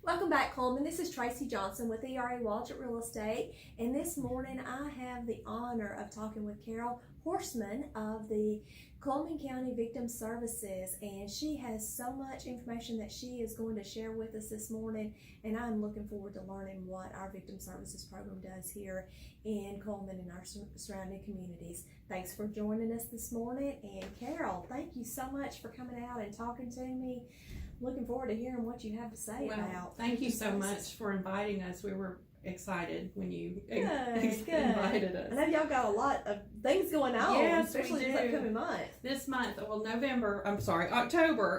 Welcome back, Cullman. This is Traci Johnson with ERA Waldrop Real Estate, and this morning I have the honor of talking with Carol Horstman of the Cullman County Victim Services, and she has so much information that she is going to share with us this morning, and I'm looking forward to learning what our Victim Services program does here in Cullman and our surrounding communities. Thanks for joining us this morning, and Carol, thank you so much for coming out and talking to me. Looking forward to hearing what you have to say about. Thank you so much for inviting us. We were excited when you invited us. I know y'all got a lot of things going on, yes, especially this upcoming month. This month, October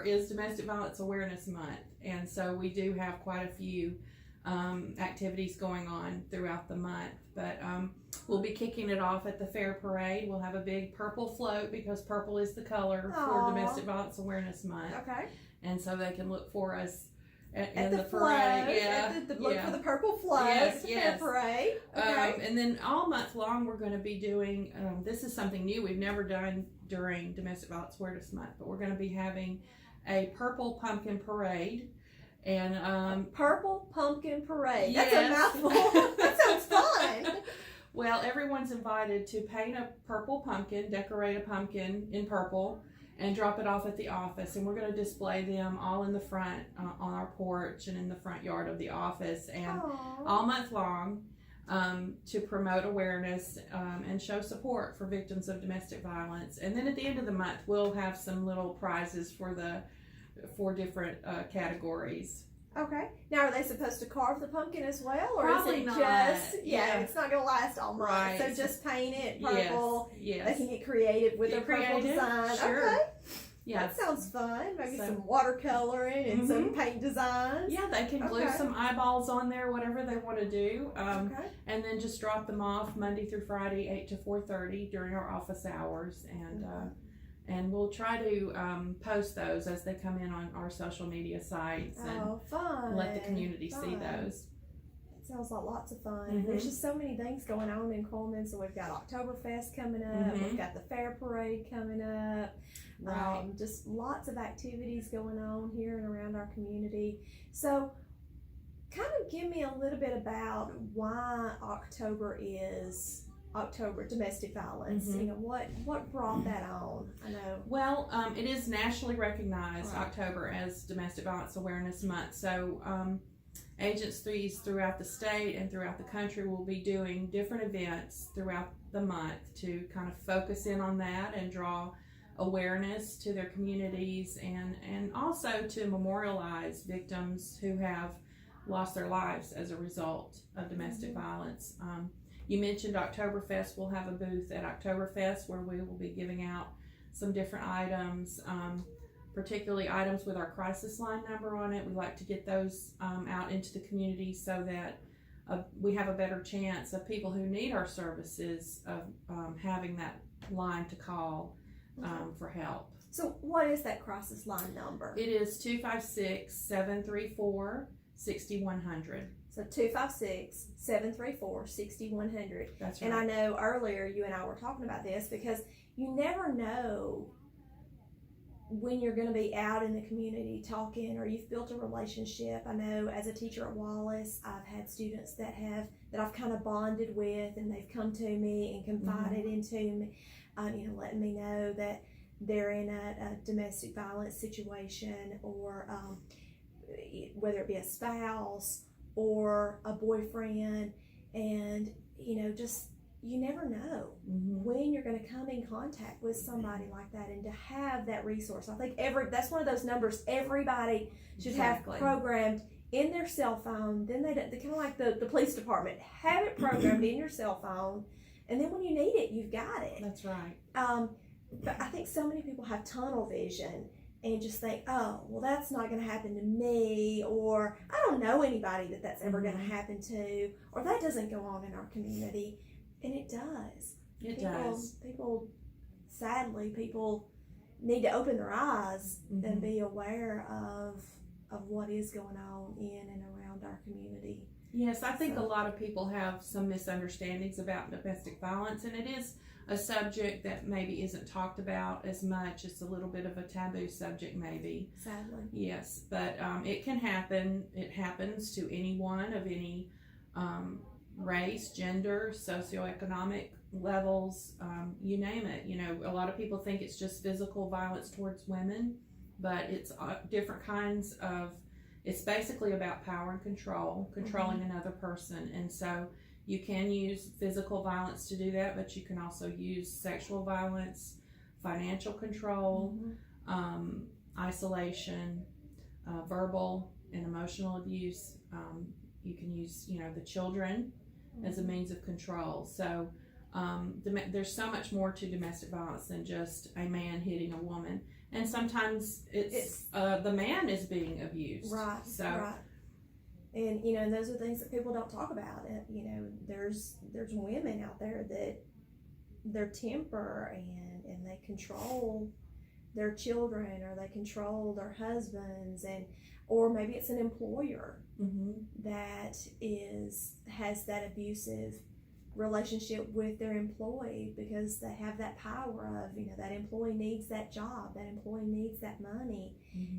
is Domestic Violence Awareness Month, and so we do have quite a few activities going on throughout the month. But we'll be kicking it off at the Fair Parade. We'll have a big purple float because purple is the color for Domestic Violence Awareness Month. Okay. And so they can look for us at the parade. Look for the purple float. Yes, Fair Parade. Okay. And then all month long we're going to be doing, this is something new we've never done during Domestic Violence Awareness Month, but we're going to be having a purple pumpkin parade. And Purple pumpkin parade. Yes. That's a mouthful. That sounds fun. Well, everyone's invited to paint a purple pumpkin, decorate a pumpkin in purple, and drop it off at the office, and we're going to display them all in the front on our porch and in the front yard of the office, and all month long to promote awareness and show support for victims of domestic violence. And then at the end of the month we'll have some little prizes for different categories. Okay. Now, are they supposed to carve the pumpkin as well, or Probably is it not. just it's not going to last all month? Right. So just paint it purple. Yes. They can get creative with their purple design. Sure. Okay. Yes. That sounds fun. Maybe some watercoloring and some paint designs. Yeah, they can glue some eyeballs on there, whatever they want to do. And then just drop them off Monday through Friday, 8 to 4:30 during our office hours, and we'll try to post those as they come in on our social media sites and fun. let the community see those. It sounds like lots of fun. There's just so many things going on in Cullman. So we've got Oktoberfest coming up. We've got the Fair Parade coming up. Right. Just lots of activities going on here and around our community. So kind of give me a little bit about why October is October Domestic Violence. You know, what brought that on? I know. Well, it is nationally recognized October as Domestic Violence Awareness Month. So agencies throughout the state and throughout the country will be doing different events throughout the month to kind of focus in on that and draw awareness to their communities, and also to memorialize victims who have lost their lives as a result of domestic violence. You mentioned Oktoberfest. We'll have a booth at Oktoberfest where we will be giving out some different items, particularly items with our crisis line number on it. We like to get those out into the community so that we have a better chance of people who need our services of having that line to call for help. So what is that crisis line number? It is 256-734-6100. So 256-734-6100. That's right. And I know earlier you and I were talking about this because you never know when you're going to be out in the community talking, or you've built a relationship. I know as a teacher at Wallace, I've had students that I've kind of bonded with, and they've come to me and confided into me, letting me know that they're in a domestic violence situation, or whether it be a spouse or a boyfriend, and just you never know when you're going to come in contact with somebody like that, and to have that resource. I think that's one of those numbers everybody should have programmed in their cell phone. Then they kind of like the police department, have it programmed in your cell phone, and then when you need it, you've got it. That's right. But I think so many people have tunnel vision and just think, oh, well, that's not going to happen to me, or I don't know anybody that's ever going to happen to, or that doesn't go on in our community. And it does. It does. People, sadly, people need to open their eyes and be aware of what is going on in and around our community. Yes, I think a lot of people have some misunderstandings about domestic violence, and it is a subject that maybe isn't talked about as much. It's a little bit of a taboo subject, maybe. Sadly. Yes, but it can happen. It happens to anyone of any race, gender, socioeconomic levels, you name it. You know, a lot of people think it's just physical violence towards women, but it's different kinds of, it's basically about power and controlling another person. And so you can use physical violence to do that, but you can also use sexual violence, financial control, isolation, verbal and emotional abuse. You can use, you know, the children as a means of control. So there's so much more to domestic violence than just a man hitting a woman. And sometimes it's the man is being abused. Right. So. Right. And, you know, and those are things that people don't talk about. And, you know, there's women out there that their temper and they control their children, or they control their husbands, or maybe it's an employer that has that abusive relationship with their employee, because they have that power of, you know, that employee needs that job, that employee needs that money,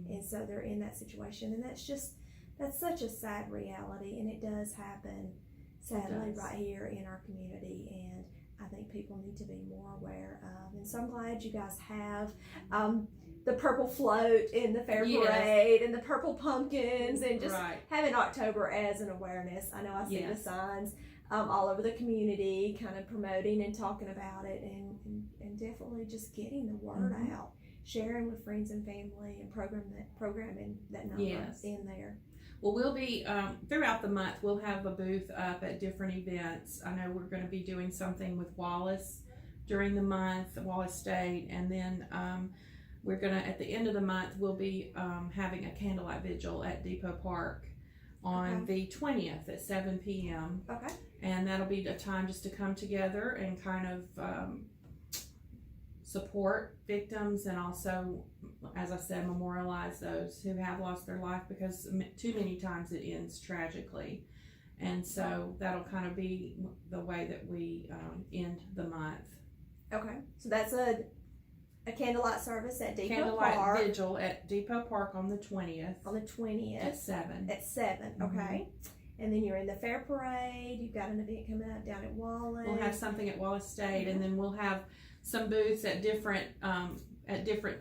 and so they're in that situation. And that's such a sad reality, and it does happen, sadly, right here in our community, and I think people need to be more aware of. And so I'm glad you guys have the purple float in the fair parade and the purple pumpkins, and just having October as an awareness. I know I see the signs all over the community kind of promoting and talking about it, and definitely just getting the word out, sharing with friends and family, and programming that number in there. Well, we'll be, throughout the month, we'll have a booth up at different events. I know we're going to be doing something with Wallace during the month, Wallace State, and then we're going to, at the end of the month, we'll be having a candlelight vigil at Depot Park on the 20th at 7 p.m. Okay. And that'll be a time just to come together and kind of support victims, and also, as I said, memorialize those who have lost their life, because too many times it ends tragically. And so that'll kind of be the way that we end the month. Okay, so that's a candlelight service at Depot Candlelight Park. vigil at Depot Park on the 20th. On the 20th. At 7. At 7, okay. And then you're in the fair parade. You've got an event coming up down at Wallace. We'll have something at Wallace State, and then we'll have some booths at different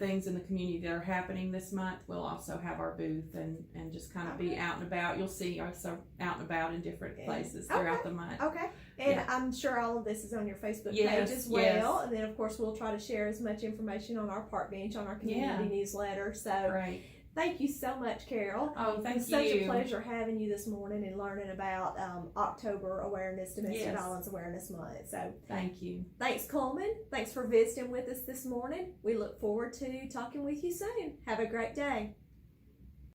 things in the community that are happening this month. We'll also have our booth and just kind of be out and about. You'll see us out and about in different places throughout the month. Okay. And I'm sure all of this is on your Facebook page as well. Yes. And then, of course, we'll try to share as much information on our Park Bench, on our community newsletter. So thank you so much, Carol. Oh, thank you. It's such a pleasure having you this morning and learning about October Awareness, Domestic Violence Awareness Month. So thank you. Thanks, Cullman. Thanks for visiting with us this morning. We look forward to talking with you soon. Have a great day.